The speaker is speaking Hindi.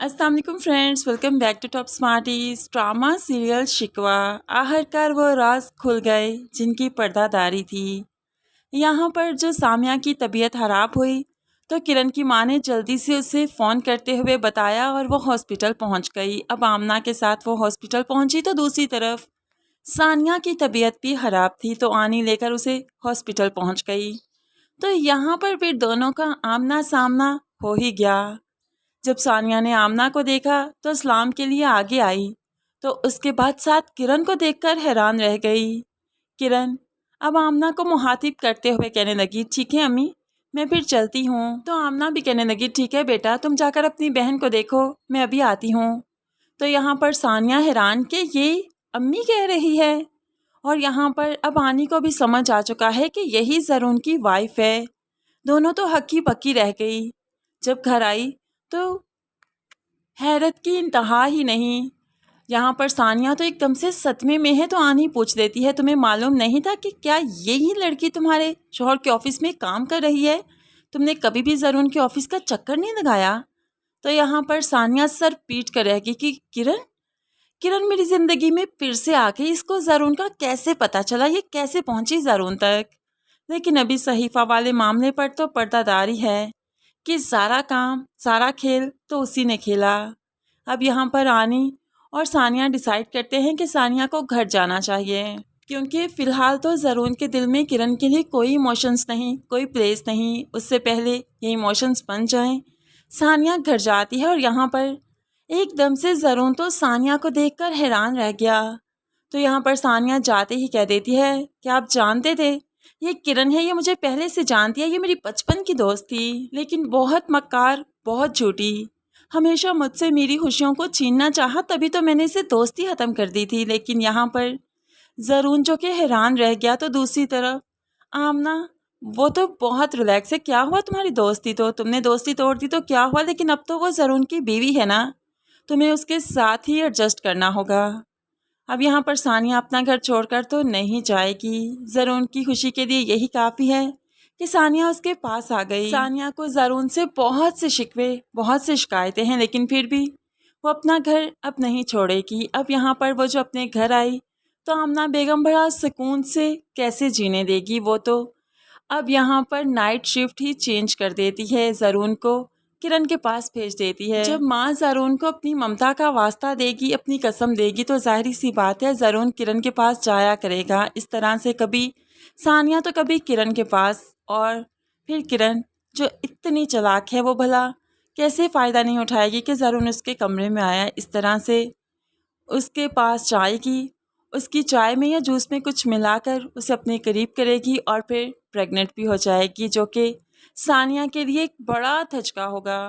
अस्सलाम वालेकुम friends, welcome back to top smarties. Drama serial Shikwa, आखिरकार वो राज खुल गए जिनकी पर्दादारी थी। यहाँ पर जो सामिया की तबीयत ख़राब हुई तो किरण की माँ ने जल्दी से उसे फ़ोन करते हुए बताया और वो हॉस्पिटल पहुँच गई। अब आमना के साथ वो हॉस्पिटल पहुँची तो दूसरी तरफ सानिया की तबीयत भी ख़राब थी तो आनी लेकर उसे हॉस्पिटल पहुँच गई। तो यहाँ पर फिर दोनों का आमना सामना हो ही गया। जब सानिया ने आमना को देखा तो सलाम के लिए आगे आई तो उसके बाद साथ किरण को देखकर हैरान रह गई। किरण अब आमना को मुखातिब करते हुए कहने लगी, ठीक है अम्मी, मैं फिर चलती हूँ। तो आमना भी कहने लगी, ठीक है बेटा, तुम जाकर अपनी बहन को देखो, मैं अभी आती हूँ। तो यहाँ पर सानिया हैरान कि ये अम्मी कह रही है और यहाँ पर अब आनी को भी समझ आ चुका है कि यही ज़रून की वाइफ है। दोनों तो हक्की पक्की रह गई। जब घर आई तो हैरत की इंतहा ही नहीं। यहाँ पर सानिया तो एकदम से सदमे में है तो आनी पूछ देती है, तुम्हें मालूम नहीं था कि क्या यही लड़की तुम्हारे शौहर के ऑफिस में काम कर रही है? तुमने कभी भी ज़रून के ऑफिस का चक्कर नहीं लगाया? तो यहाँ पर सानिया सर पीट कर रह गई कि किरण किरण मेरी ज़िंदगी में फिर से आ गई। इसको ज़रून का कैसे पता चला? ये कैसे पहुँची ज़रून तक? लेकिन अभी सहीफ़ा वाले मामले पर तो पर्दादारी है कि सारा काम सारा खेल तो उसी ने खेला। अब यहाँ पर आनी और सानिया डिसाइड करते हैं कि सानिया को घर जाना चाहिए क्योंकि फ़िलहाल तो ज़रून के दिल में किरण के लिए कोई इमोशंस नहीं, कोई प्लेस नहीं। उससे पहले ये इमोशंस बन जाएं, सानिया घर जाती है और यहाँ पर एकदम से ज़रून तो सानिया को देखकर हैरान रह गया। तो यहाँ पर सानिया जाते ही कह देती है कि आप जानते थे ये किरण है, ये मुझे पहले से जानती है, ये मेरी बचपन की दोस्त थी, लेकिन बहुत मक्कार, बहुत झूठी, हमेशा मुझसे मेरी खुशियों को छीनना चाहा, तभी तो मैंने इसे दोस्ती ख़त्म कर दी थी। लेकिन यहाँ पर ज़रून जो कि हैरान रह गया। तो दूसरी तरफ आमना, वो तो बहुत रिलैक्स है, क्या हुआ तुम्हारी दोस्ती, तो तुमने दोस्ती तोड़ दी तो क्या हुआ, लेकिन अब तो वो ज़रून की बीवी है ना, तुम्हें उसके साथ ही एडजस्ट करना होगा। अब यहाँ पर सानिया अपना घर छोड़कर तो नहीं जाएगी। ज़रून की खुशी के लिए यही काफ़ी है कि सानिया उसके पास आ गई। सानिया को ज़रून से बहुत से शिकवे, बहुत से शिकायतें हैं, लेकिन फिर भी वो अपना घर अब नहीं छोड़ेगी। अब यहाँ पर वो जो अपने घर आई तो आमना बेगम बड़ा सुकून से कैसे जीने देगी। वो तो अब यहाँ पर नाइट शिफ्ट ही चेंज कर देती है, ज़रून को किरण के पास भेज देती है। जब माँ ज़रून को अपनी ममता का वास्ता देगी, अपनी कसम देगी, तो जाहिर सी बात है ज़रून किरण के पास जाया करेगा। इस तरह से कभी सानिया तो कभी किरण के पास, और फिर किरण जो इतनी चालाक है वो भला कैसे फ़ायदा नहीं उठाएगी कि ज़रून उसके कमरे में आया। इस तरह से उसके पास जाएगी, उसकी चाय में या जूस में कुछ मिलाकर उसे अपने करीब करेगी और फिर प्रेग्नेंट भी हो जाएगी, जो कि सानिया के लिए एक बड़ा धचका होगा।